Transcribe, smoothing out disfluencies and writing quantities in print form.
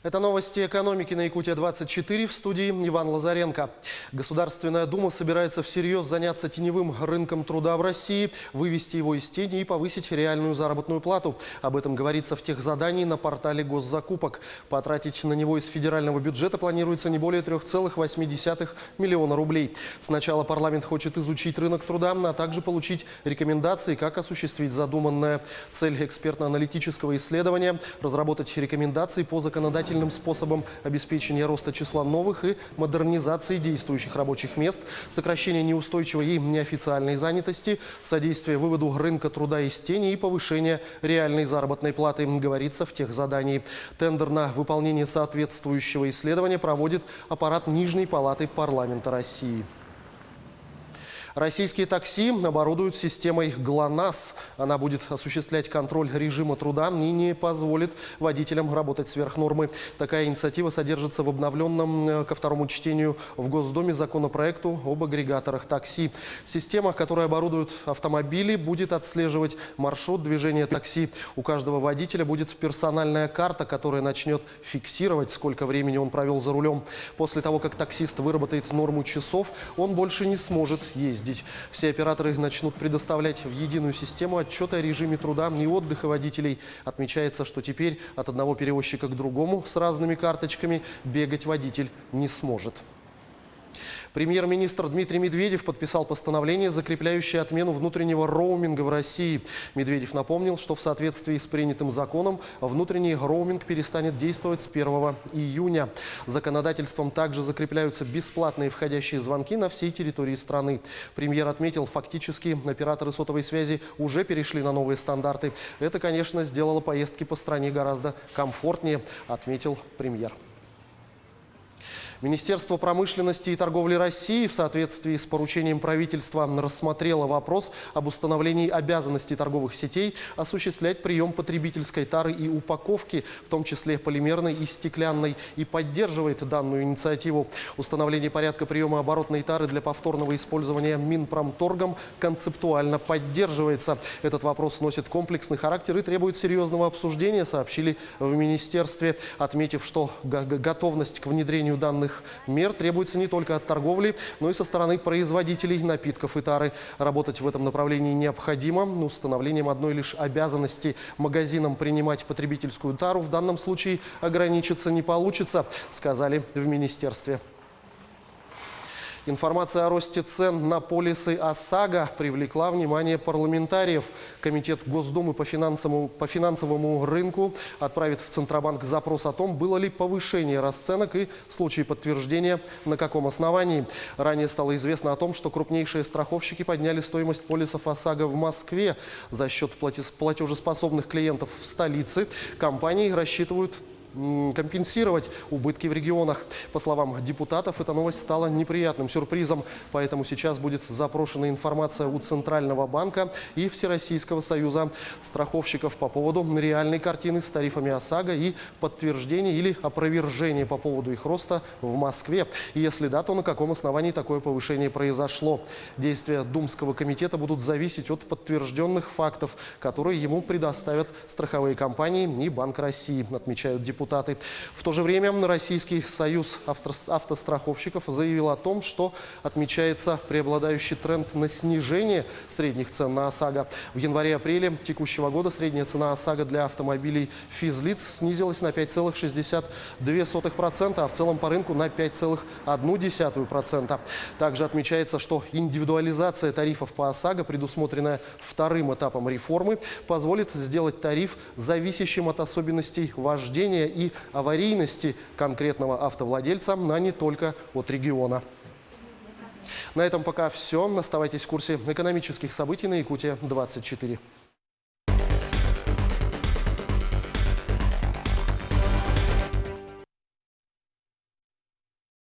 Это новости экономики на Якутия-24, в студии Иван Лазаренко. Государственная дума собирается всерьез заняться теневым рынком труда в России, вывести его из тени и повысить реальную заработную плату. Об этом говорится в техзадании на портале госзакупок. Потратить на него из федерального бюджета планируется не более 3,8 миллиона рублей. Сначала парламент хочет изучить рынок труда, а также получить рекомендации, как осуществить задуманное. Цель экспертно-аналитического исследования – разработать рекомендации по законодательным способам обеспечения роста числа новых и модернизации действующих рабочих мест, сокращения неустойчивой и неофициальной занятости, содействие выводу рынка труда из тени и повышение реальной заработной платы, говорится в техзадании. Тендер на выполнение соответствующего исследования проводит аппарат Нижней палаты парламента России. Российские такси оборудуют системой ГЛОНАСС. Она будет осуществлять контроль режима труда и не позволит водителям работать сверх нормы. Такая инициатива содержится в обновленном ко второму чтению в Госдуме законопроекту об агрегаторах такси. Система, которая оборудует автомобили, будет отслеживать маршрут движения такси. У каждого водителя будет персональная карта, которая начнет фиксировать, сколько времени он провел за рулем. После того, как таксист выработает норму часов, он больше не сможет ездить. Все операторы начнут предоставлять в единую систему отчеты о режиме труда и отдыха водителей. Отмечается, что теперь от одного перевозчика к другому с разными карточками бегать водитель не сможет. Премьер-министр Дмитрий Медведев подписал постановление, закрепляющее отмену внутреннего роуминга в России. Медведев напомнил, что в соответствии с принятым законом внутренний роуминг перестанет действовать с 1 июня. Законодательством также закрепляются бесплатные входящие звонки на всей территории страны. Премьер отметил, фактически операторы сотовой связи уже перешли на новые стандарты. Это, конечно, сделало поездки по стране гораздо комфортнее, отметил премьер. Министерство промышленности и торговли России в соответствии с поручением правительства рассмотрело вопрос об установлении обязанностей торговых сетей осуществлять прием потребительской тары и упаковки, в том числе полимерной и стеклянной, и поддерживает данную инициативу. Установление порядка приема оборотной тары для повторного использования Минпромторгом концептуально поддерживается. Этот вопрос носит комплексный характер и требует серьезного обсуждения, сообщили в министерстве, отметив, что готовность к внедрению данных мер требуется не только от торговли, но и со стороны производителей напитков и тары. Работать в этом направлении необходимо. Установлением одной лишь обязанности магазинам принимать потребительскую тару в данном случае ограничиться не получится, сказали в министерстве. Информация о росте цен на полисы ОСАГО привлекла внимание парламентариев. Комитет Госдумы по финансовому рынку отправит в Центробанк запрос о том, было ли повышение расценок и в случае подтверждения на каком основании. Ранее стало известно о том, что крупнейшие страховщики подняли стоимость полисов ОСАГО в Москве. За счет платежеспособных клиентов в столице компании рассчитывают компенсировать убытки в регионах. По словам депутатов, эта новость стала неприятным сюрпризом. Поэтому сейчас будет запрошена информация у Центрального банка и Всероссийского союза страховщиков по поводу реальной картины с тарифами ОСАГО и подтверждение или опровержение по поводу их роста в Москве. И если да, то на каком основании такое повышение произошло. Действия Думского комитета будут зависеть от подтвержденных фактов, которые ему предоставят страховые компании и Банк России, отмечают депутаты. В то же время Российский союз автостраховщиков заявил о том, что отмечается преобладающий тренд на снижение средних цен на ОСАГО. В январе-апреле текущего года средняя цена ОСАГО для автомобилей физлиц снизилась на 5,62%, а в целом по рынку на 5,1%. Также отмечается, что индивидуализация тарифов по ОСАГО, предусмотренная вторым этапом реформы, позволит сделать тариф зависящим от особенностей вождения и аварийности конкретного автовладельца, а не только от региона. На этом пока все. Оставайтесь в курсе экономических событий на Якутия-24.